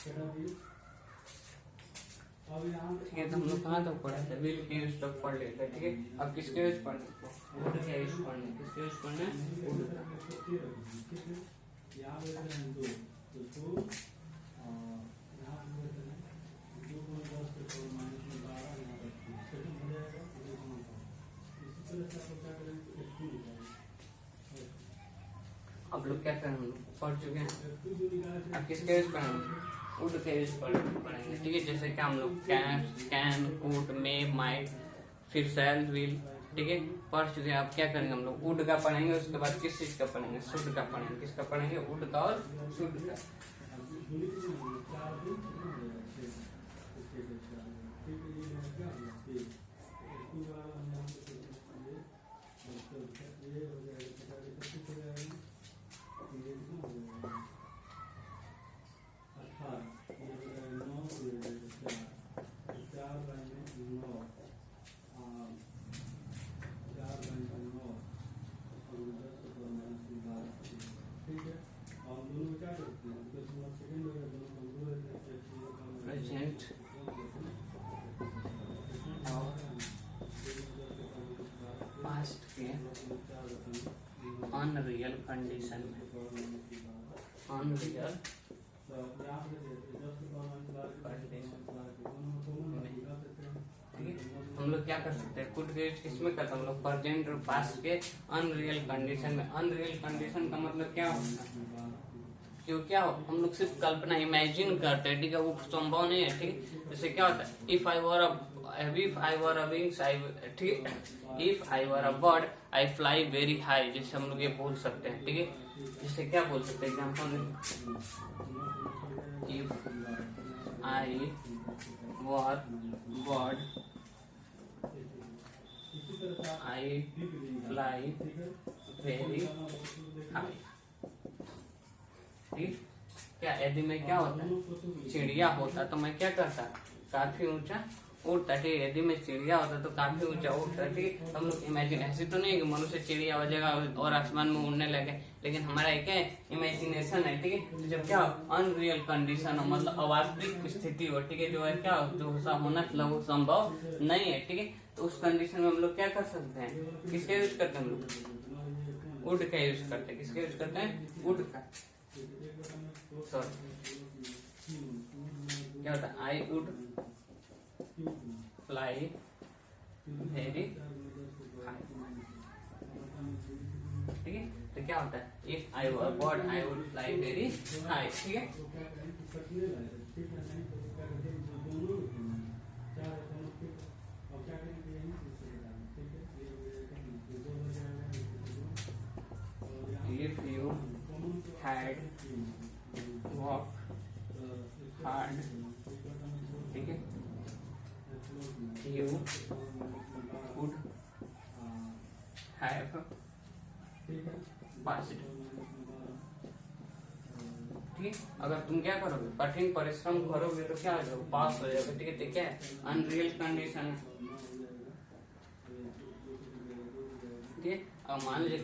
ठीक है, तो हम लोग कहाँ तक पढ़ा था, विल के यूज तक पढ़ लेते हैं। ठीक है, अब किसके यूज पढ़ने, वुड का यूज पढ़ने, किसके यूज पढ़ना है, वुड का। अब लोग क्या करें, हम लोग पढ़ चुके हैं, अब किसके यूज पढ़ेंगे, वुड का यूज पढ़ेंगे। ठीक है, जैसे कि हम लोग कैन कुड मे माइट फिर शैल विल, ठीक है पढ़ चुके हैं। अब क्या करेंगे हम लोग, वुड का पढ़ेंगे, उसके बाद किस चीज का पढ़ेंगे, शुड का पढ़ेंगे। किसका पढ़ेंगे, वुड का और शुड का। प्रेजेंट और पास्ट के अनरियल कंडीशन में, अनरियल हम लोग क्या कर सकते हैं, कुड के किसमें करते हैं हम लोग, प्रेजेंट और पास्ट के अनरियल कंडीशन में। अनरियल कंडीशन का मतलब क्या होता है, जो क्या हो, हम लोग सिर्फ कल्पना इमेजिन करते हैं। ठीक है, वो संभव नहीं है। ठीक है, जैसे क्या होता है, if I were a wings आई, ठीक है, if I were a bird I fly very high, जैसे हम लोग ये बोल सकते हैं। ठीक है, जैसे क्या बोल सकते हैं, example, if I were bird I fly very high. ठीक, क्या यदि मैं क्या होता है, चिड़िया होता तो मैं क्या करता, काफी ऊंचा उड़ता। ठीक है, यदि मैं चिड़िया होता तो काफी ऊंचा उड़ता। ठीक है, हम लोग इमेजिन, ऐसे तो नहीं है कि मनुष्य चिड़िया वजह और आसमान में उड़ने लगे, लेकिन हमारा क्या है, इमेजिनेशन है। ठीक है, तो जब क्या अनरियल कंडीशन हो, मतलब अवास्तविक स्थिति हो, ठीक है, जो है क्या जो होना वो संभव नहीं है। ठीक है, तो उस कंडीशन में हम लोग क्या कर सकते हैं, किसका यूज करते हैं हम लोग, वुड का यूज करते हैं। किसका यूज करते हैं, वुड का। सॉरी, क्या होता है, I would fly very high. ठीक है, तो क्या होता है, if I were bird I would fly very high. ठीक है, if you had worked hard, ठीक है, you would have passed। ठीक है, अगर तुम क्या करोगे, कठिन परिश्रम करोगे तो क्या हो जाओगे, पास हो जाओगे। ठीक है, तो क्या है, अनरियल कंडीशन। ठीक है, अब मान लीजिए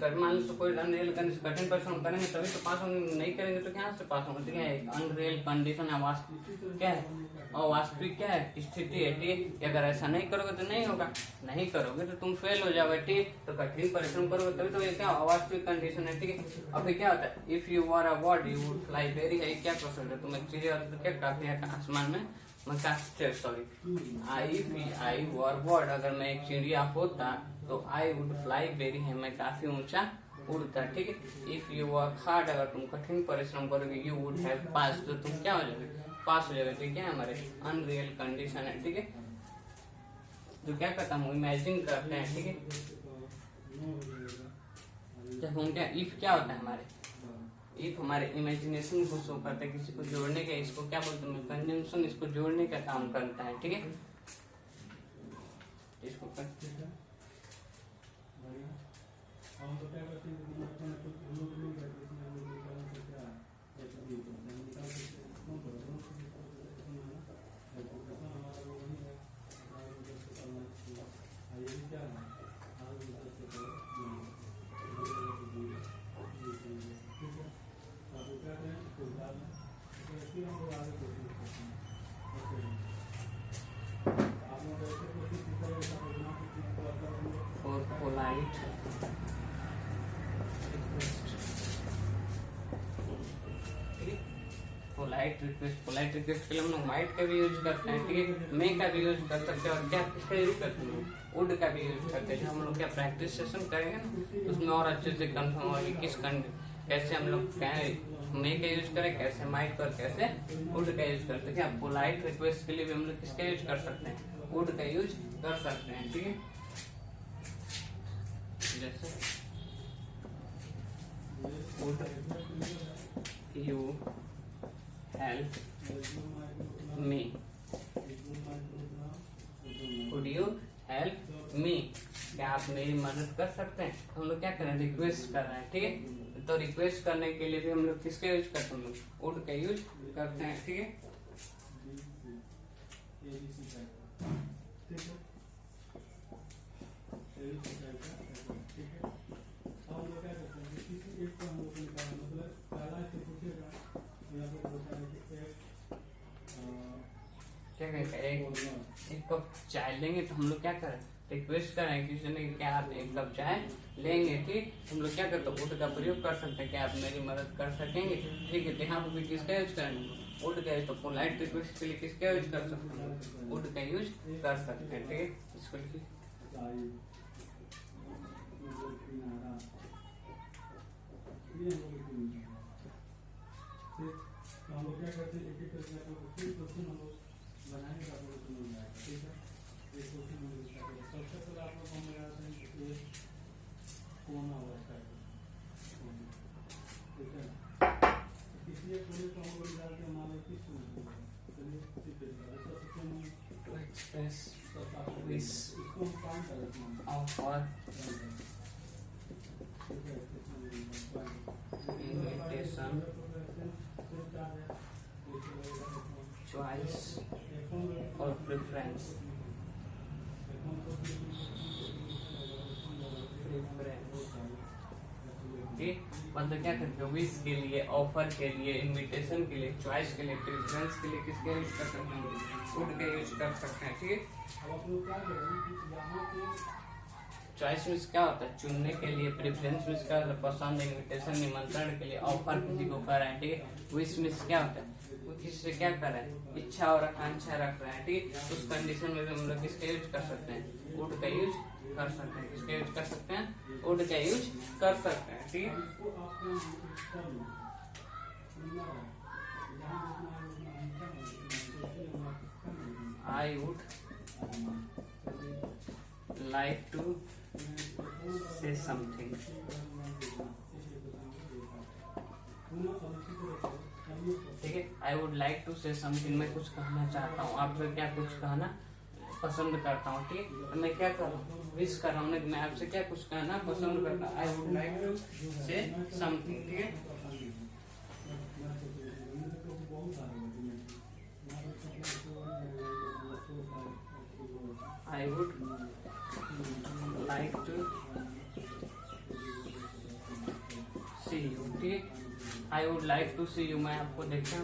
कोई अनरियल कंडीशन, कठिन परिश्रम करेंगे तभी तो पास होंगे, नहीं करेंगे तो क्या से पास होंगे। ठीक है, अनरियल कंडीशन है, वास्तविक क्या है, और वास्तविक क्या है, स्थिति है। ठीक है, अगर ऐसा नहीं करोगे तो नहीं होगा, नहीं करोगे तो तुम फेल हो जाओगे। ठीक, तो कठिन परिश्रम करोगे तभी तो ये क्या अवास्तविक कंडीशन है। ठीक है, अभी क्या होता है, if you were a bird you would fly very high, क्या कर सकते, तुम एक चीज तो क्या काफी आसमान में, सॉरी, आई वर बर्ड, अगर मैं एक चिड़िया होता तो आई वुड फ्लाई वेरी है, मैं काफी ऊंचा उड़ता। ठीक है, इफ यू वर्क हार्ड, अगर तुम कठिन परिश्रम करोगे, यू वुड हैव पास, तो तुम क्या हो जाओगे, पास हो जाओगे। ठीक है, हमारे अनरियल कंडीशन है। ठीक है, तो क्या करता हूँ, इमेजिन करते हैं। ठीक है, जब हम क्या, इफ क्या होता है हमारे, इफ हमारे इमेजिनेशन को शो करता है, किसी को जोड़ने का, इसको क्या बोलते हैं, कंजंक्शन, इसको जोड़ने का काम करता है। ठीक है, इसको पोलाइट रिक्वेस्ट, पोलाइट रिक्वेस्ट के लिए हम लोग माइट का भी यूज करते हैं, ठीक है, मे का भी यूज कर सकते हैं, और क्या किसका यूज करते हैं, वुड का भी यूज करते हैं। हम लोग क्या प्रैक्टिस सेशन करेंगे ना, उसमें और अच्छे से कंफर्म होगा कि किस कैसे हम लोग क्या मे का यूज करें, कैसे माइट और कैसे वुड का यूज करते हैं। क्या पोलाइट रिक्वेस्ट के लिए भी हम लोग किसका यूज कर सकते हैं, वुड का यूज कर सकते हैं, ठीक है। जैसे would you help me, would you help me, क्या आप मेरी मदद कर सकते हैं। हम लोग क्या कर रहे हैं, रिक्वेस्ट कर रहे हैं, ठीक है। तो रिक्वेस्ट करने के लिए भी हम लोग किसका यूज करते हैं, हम लोग वुड का यूज करते हैं, ठीक है। क्या करें, एक कप चाय लेंगे तो हम लोग क्या करें, रिक्वेस्ट करें किसी ने कि क्या आप एक कप चाय लेंगे, ठीक। हम लोग क्या करते हैं, वुड का प्रयोग कर सकते हैं, क्या आप मेरी मदद कर सकेंगे, ठीक है। तो यहाँ पर भी किसका यूज करेंगे, वुड का यूज। तो पोलाइट रिक्वेस्ट के लिए किसका यूज कर सकते हैं, वुड का यूज कर सकते हैं, ठीक है। इसको लिखिए, हम लोग क्या करते हैं, एक एक करके आपको फिर क्वेश्चन हम लोग बनाने का प्रयत्न हो जाएगा, ठीक है। ये क्वेश्चन हम लोग स्टार्ट करें। सबसे पहले आप लोग हम लगाते हैं कि कोना अवस्था है, ठीक है। इसलिए पूरे को हम लोग डालते हैं, मान लो किस चलिए टू एक्सप्रेस दिस इसको हम काम करते हैं offer invitation choice or preference, ठीक। मतलब क्या करते हो, विश के लिए, ऑफर के लिए, इनविटेशन के लिए, चॉइस के लिए, प्रेफरेंस के लिए किसका यूज कर सकते हैं, वुड का यूज कर सकते हैं, ठीक है। अब आप लोग क्या करेंगे, यहाँ पे चॉइस मीन्स क्या होता है, चुनने के लिए, प्रेफरेंस मीन्स क्या होता है, पसंद, इनविटेशन निमंत्रण के लिए, ऑफर किसी को कर रहे हैं, ठीक है। विश मीन्स क्या होता है, वो किसी से क्या कर रहे हैं, इच्छा और आकांक्षा रख रहे हैं, ठीक है। उस कंडीशन में भी हम लोग किसका यूज कर सकते हैं, वुड का यूज कर सकते हैं, किसका यूज कर सकते हैं, वुड का यूज कर सकते हैं, ठीक है। I would like to say something, ठीक है। I would like to say something, मैं कुछ कहना चाहता हूँ, आपसे क्या कुछ कहना पसंद करता हूँ, ठीक है। तो मैं क्या कर रहा हूँ, विश कर रहा हूँ, मैं आपसे क्या कुछ कहना पसंद करता हूँ, I would like to say something, ठीक है। I would like to see you, ठीक है। I would like to see you, मैं आपको देखना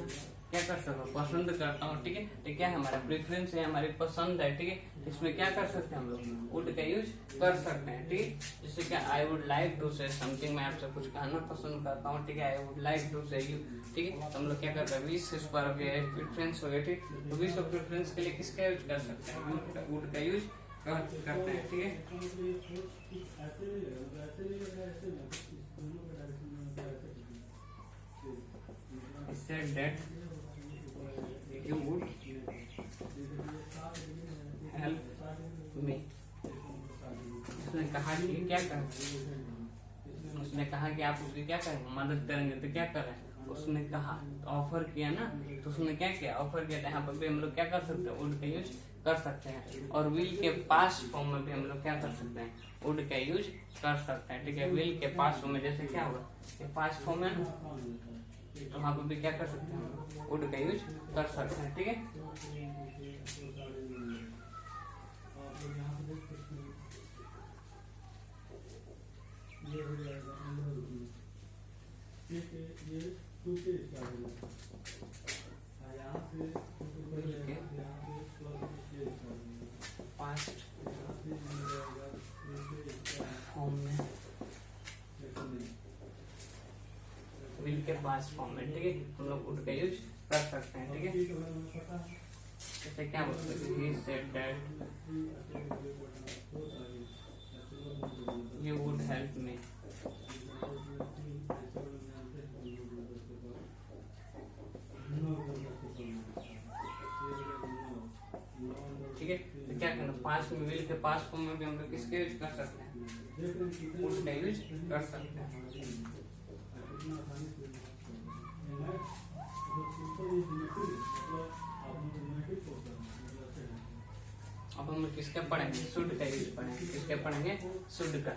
क्या कर सकता हूँ, पसंद करता हूँ, ठीक है। तो क्या है, हमारा प्रेफरेंस है, हमारी पसंद है, ठीक है। इसमें क्या कर सकते हैं हम लोग, वुड का यूज कर सकते हैं, ठीक है। जैसे क्या, I would like to say something, मैं आपसे कुछ कहना पसंद करता हूँ, ठीक है। I would like to say you, ठीक है। हम लोग क्या करते हैं, विश पर प्रेफरेंस हो गया, ठीक। तो विश और प्रेफरेंस के लिए किसका यूज कर सकते हैं, वुड का यूज करते हैं, ठीक है। Said that you would help me, उसने कहा कि क्या करें, उसने कहा कि आप उसकी क्या करेंगे, मदद करेंगे, तो क्या करें, उसने कहा, ऑफर किया ना, तो उसने क्या किया, ऑफर किया। यहाँ पर भी हम लोग क्या कर सकते हैं, वुड का यूज कर सकते हैं। और विल के पास फॉर्म में भी हम लोग क्या कर सकते हैं, वुड का यूज कर सकते हैं, ठीक है। विल के पास फॉर्म में जैसे क्या होगा, ये पास फॉर्म है ना, तो वहां पर भी क्या कर सकते हैं, वुड का यूज कर सकते हैं, ठीक है। पास्ट फॉर्म में, विल के पास फॉर्म में, ठीक है, हम लोग वुड का यूज कर सकते हैं, ठीक है। जैसे क्या बोल सकते हैं, he said that you would help me, ठीक है। तो क्या करना, पास्ट में विल के पास्ट फॉर्म में भी हम लोग किसके यूज कर सकते हैं, would का यूज कर सकते हैं। अब हम लोग किसका पढ़ेंगे, शुड का यूज पढ़ेंगे, किसके पढ़ेंगे, शुड का।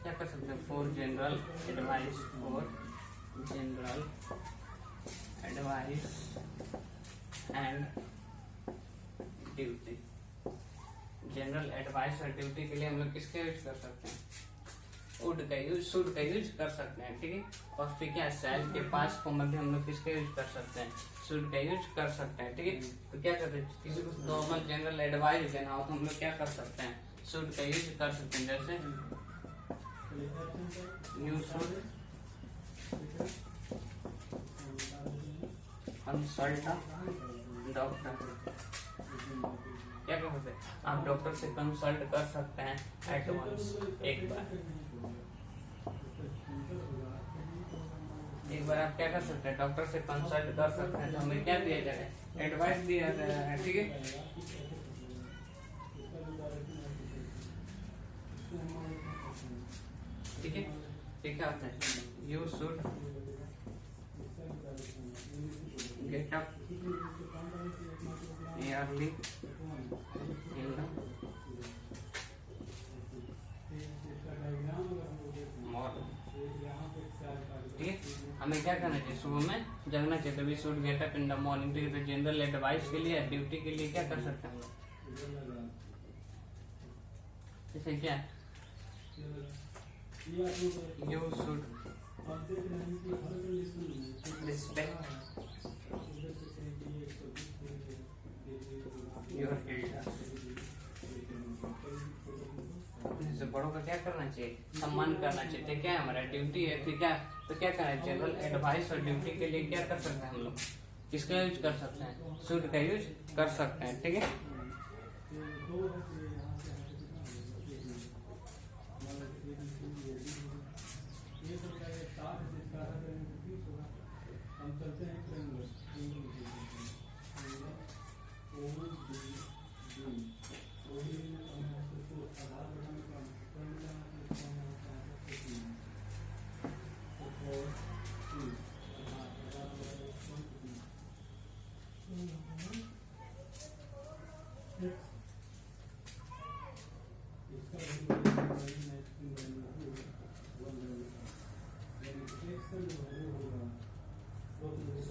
क्या कर सकते हैं, for general advice, for general advice and duty. General advice और ड्यूटी के लिए हम लोग किसका यूज कर सकते हैं, वुड का यूज, शुड का यूज कर सकते हैं, ठीक है। और फिर क्या, शैल के पास फॉर्म में भी हम लोग किसका यूज कर सकते हैं, शुड का यूज कर सकते हैं, ठीक है। तो क्या करते हैं, किसी को नॉर्मल जनरल एडवाइस देना हो तो हम लोग क्या कर सकते हैं, शुड का यूज कर सकते हैं। जैसे यू शुड कंसल्ट डॉक्टर, क्या कर सकते हैं, आप डॉक्टर से कंसल्ट कर सकते हैं एट वंस, एक बार आप क्या कर सकते हैं, डॉक्टर से कंसल्ट कर सकते हैं। तो हमें क्या दिया जा रहा है, एडवाइस दिया जा रहा है, ठीक है। ठीक है, ठीक है, आपने you should get up early in the morning, ठीक है। हमें क्या करना चाहिए, सुबह में जगना चाहिए, तभी should get up in the morning, ठीक है। तो जनरल एडवाइस के लिए, ड्यूटी के लिए क्या कर सकते हैं हम लोग, जैसे क्या, you should respect your elders, जैसे बड़ों का क्या करना चाहिए, सम्मान करना चाहिए, ठीक है। हमारा ड्यूटी है, ठीक है। तो क्या करना है, जनरल एडवाइस और ड्यूटी के लिए क्या कर सकते हैं हम लोग, किसका यूज कर सकते हैं, शुड का यूज कर सकते हैं, ठीक है।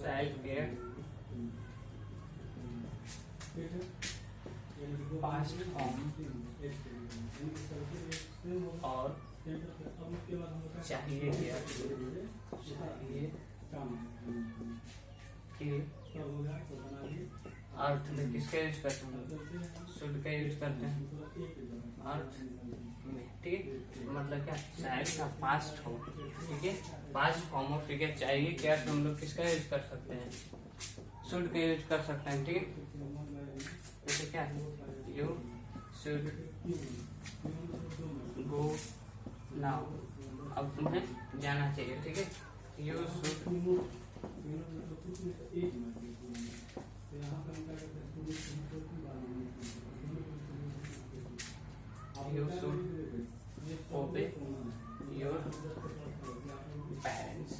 सेल्फ केयर, पास्ट फॉर्म और चाहिए केयर, चाहिए कि अर्थ में किसका यूज करते हैं, शुड का यूज करते हैं अर्थ में, ठीक है। मतलब क्या, शायद का पास्ट हो, ठीक है, पास्ट फॉर्म हो, ठीक है। चाहिए क्या, तो हम लोग किसका यूज कर सकते हैं, शुड का यूज कर सकते हैं, ठीक है। जैसे क्या, यू शुड गो नाउ, अब तुम्हें जाना चाहिए, ठीक है। You should you should obey your parents,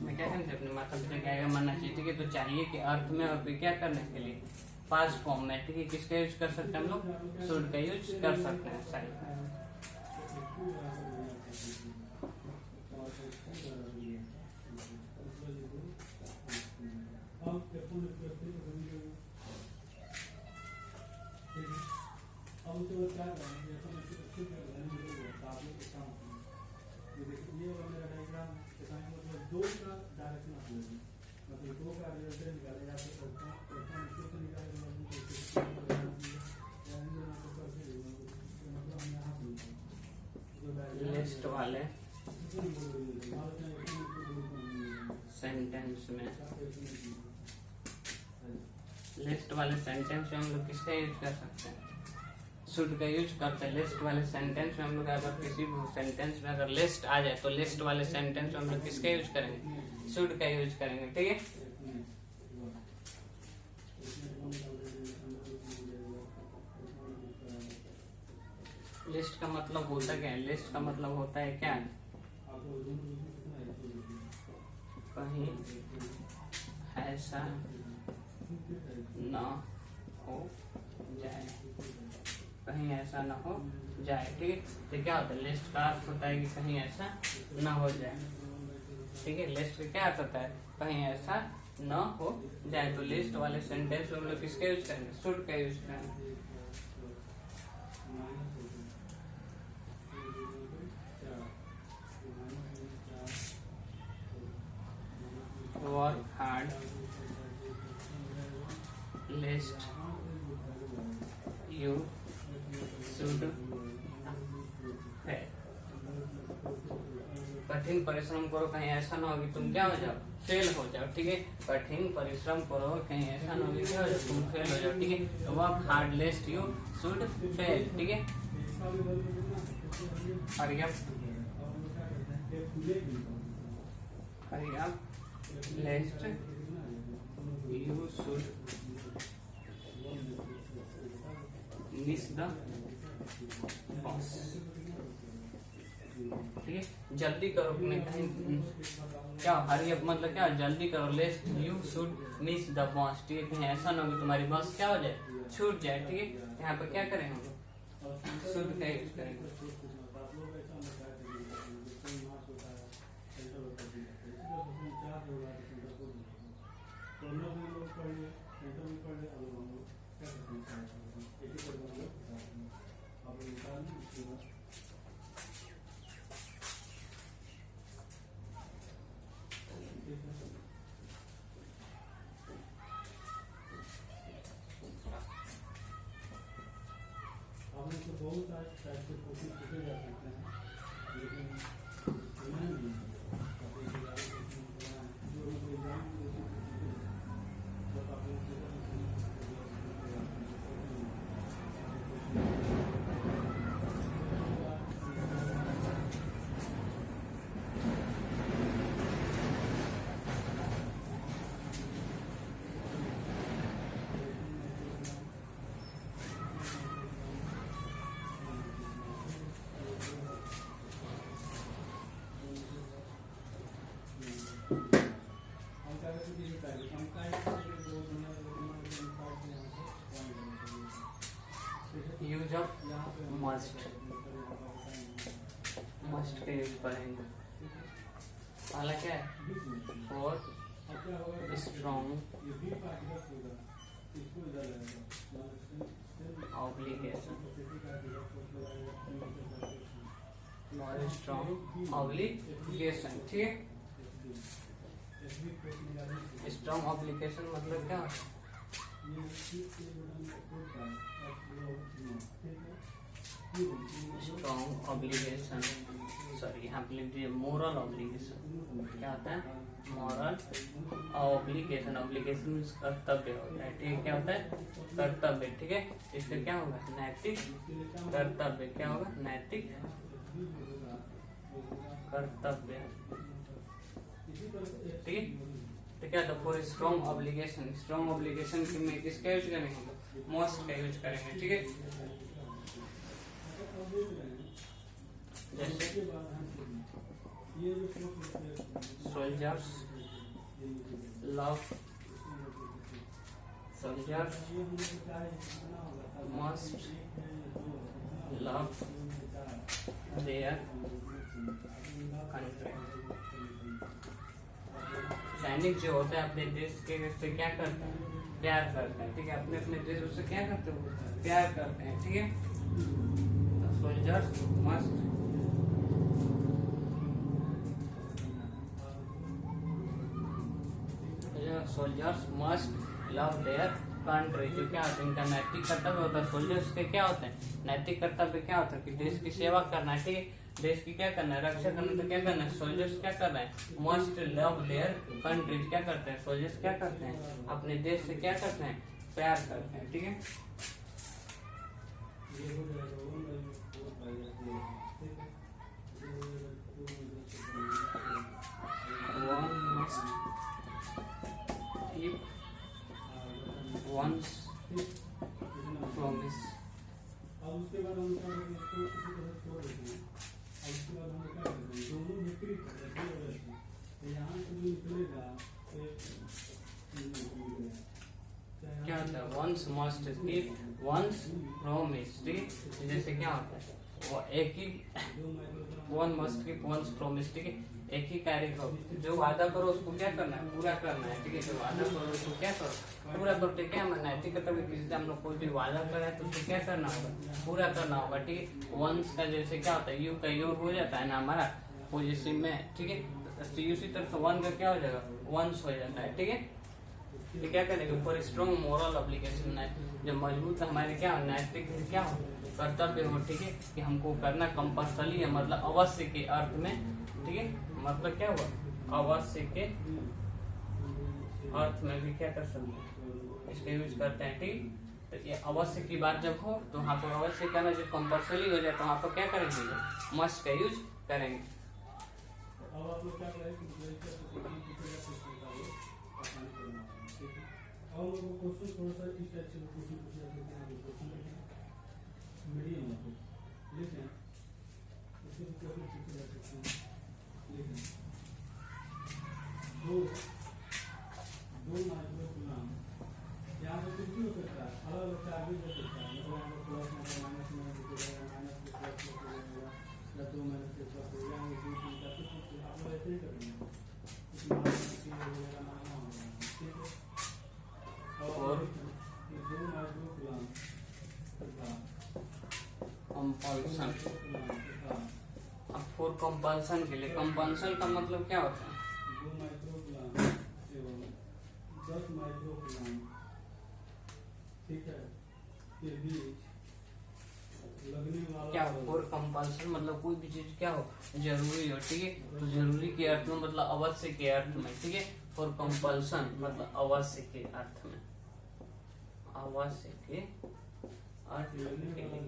मैं क्या कहना चाहिए, अपने माता पिता क्या मानना चाहिए, ठीक है। तो चाहिए कि अर्थ में, और फिर क्या करने के लिए, पास्ट फॉर्म में, ठीक है। किसका यूज कर सकते हैं हम लोग, शुड का यूज कर सकते हैं, सही। लिस्ट वाले सेंटेंस में, लिस्ट वाले सेंटेंस में हम लोग किसका यूज कर सकते हैं? शुड का यूज करते हैं। लिस्ट वाले सेंटेंस में हम लोग अगर किसी भी सेंटेंस में अगर लिस्ट आ जाए तो लिस्ट वाले सेंटेंस में हम लोग किसका यूज करेंगे? शुड का यूज करेंगे। ठीक है, लिस्ट का मतलब होता क्या है? लिस्ट का मतलब होता है क्या? कहीं ऐसा न हो जाए, कहीं ऐसा न हो जाए। ठीक है, तो क्या होता है? लिस्ट का अर्थ होता है कि कहीं ऐसा न हो जाए। ठीक है, लिस्ट का क्या अर्थ होता है? कहीं ऐसा न हो जाए। तो लिस्ट वाले सेंटेंस में हम लोग किसका यूज करेंगे? शुड का यूज करेंगे। Work hard, list you should है। कठिन परिश्रम करो, कहीं ऐसा ना हो कि तुम क्या हो जाओ? फेल हो जाओ। ठीक है, कठिन परिश्रम करो, कहीं ऐसा ना हो कि क्या हो जाए? तुम फेल हो जाओ। ठीक है, तो work hard, list you should fail. ठीक है, hurry up, hurry up, list you should miss the boss. ठीक है, जल्दी करो, कहीं क्या हरी अप मतलब क्या? जल्दी करो। List you should miss the boss. ठीक है, कहीं ऐसा ना हो कि तुम्हारी बस क्या हो जाए? छूट जाए। ठीक है, यहाँ पे क्या करेंगे हम लोग? शुड का यूज करेंगे। बहुत टाइप के क्वेश्चन पूछे जा सकते हैं, लेकिन यूज ऑफ मस्ट, मस्ट का यूज करेंगे। पहला क्या है? For strong obligation, for strong obligation. ठीक है, स्ट्रॉन्ग ऑब्लिगेशन मतलब क्या? स्ट्रॉन्ग ऑब्लिगेशन, सॉरी यहाँ पे लिख दीजिए मोरल ऑब्लिगेशन। क्या होता है? Moral obligation. ऑब्लिगेशन कर्तव्य होता है। ठीक है, क्या होता है? कर्तव्य। ठीक है, इसका क्या होगा? नैतिक कर्तव्य। क्या होगा? नैतिक कर्तव्य। ठीक है, तो क्या था? For strong obligation, strong obligation में किसका यूज करेंगे? मोस्ट का यूज करेंगे। ठीक है, जैसे soldiers love, soldiers must love their country. सैनिक जो होता है अपने देश के से क्या करते हैं? प्यार करते हैं। ठीक है, अपने अपने देश से क्या करते हैं? प्यार करते हैं। ठीक है, सोल्जर्स मस्ट जाएगा soldiers must love their country. जो क्या होता है इनका नैतिक कर्तव्य होता है। सोल्जर्स के क्या होते हैं नैतिक कर्तव्य, क्या होता है कि देश की सेवा करना है, ठीक है, देश की क्या करना है रक्षा करना। तो क्या करना है सोल्जर्स क्या कर रहे हैं मस्ट लव देयर कंट्रीज। क्या करते हैं सोल्जर्स क्या करते हैं अपने देश से क्या करते हैं प्यार करते हैं, ठीक है। ये हो जाएगा 1/4 ठीक है। One must keep one's promise। अब उसके बाद हम क्या करेंगे इसको किसी तरह छोड़ देते हैं। अब उसके बाद हम क्या करते हैं दोनों विपरीत करते हैं। तो यहाँ से जो निकलेगा क्या होता है one's must keep one's promise, ठीक है। जैसे क्या होता है वो एक ही one must keep one's promise, ठीक है, एक ही कार्य करो जो वादा करो उसको क्या करना है पूरा करना है, ठीक है। जो वादा करो उसको क्या करो पूरा करो, ठीक है। हमारा नैतिक कर्तव्य किसी से हम लोग कोई भी वादा कर है तो उसको क्या करना होगा पूरा करना होगा, ठीक है। वंस का जैसे क्या होता है यू का यूर हो जाता है ना हमारा पॉजिटिव में, ठीक है। तो उसी तरह से वन का क्या हो जाएगा वंस हो जाता है, ठीक है। ये क्या करेंगे ऊपर स्ट्रॉन्ग मोरल एप्लीकेशन है जो मजबूत हमारे क्या नैतिक क्या हो कर्तव्य हो, ठीक है, कि हमको करना कंपल्सरी है, मतलब अवश्य के अर्थ में, ठीक है। मतलब क्या हुआ अवश्य के अर्थ में भी क्या कर सकते हैं इसका यूज करते हैं, ठीक। तो ये अवश्य की बात जब हो तो वहाँ पर अवश्य करना जब कंपल्सरी हो जाए तो वहाँ पर क्या करेंगे मस्ट का यूज करेंगे। अब आप लोग क्या करें कि और वो क्वेश्चन थोड़ा सा इस टाइप से क्वेश्चन पूछ सकते हैं। क्वेश्चन मीडियम है लिखें उसके क्वेश्चन पूछे जा सकते हैं। लिखें दो माइक्रोकूलम यहाँ पर कुछ भी हो सकता है, अलग अलग चार्ज भी हो सकता है। मतलब यहाँ पर प्लस में माइनस में दिखेगा, माइनस के प्लस में दिखेगा या 2 माइनस के प्लस हो जाएंगे 2 3 का कुछ आप लोग ऐसे ही करेंगे इसमें वगैरह माना होगा, ठीक है। और दो माइक्रोकूलम कंपल्सन, अब फॉर कंपल्सन के लिए कंपल्सन का मतलब क्या होता है 2 माइक्रोकूलम एवं 10 माइक्रोकूलम, ठीक है, के बीच लगने वाला क्या हो फॉर कंपल्सन मतलब कोई भी चीज क्या हो जरूरी हो, ठीक है। तो जरूरी के अर्थ में मतलब अवश्य के अर्थ में, ठीक है। फॉर कंपल्सन मतलब अवश्य के अर्थ में, अवश्य के अर्थ के लिए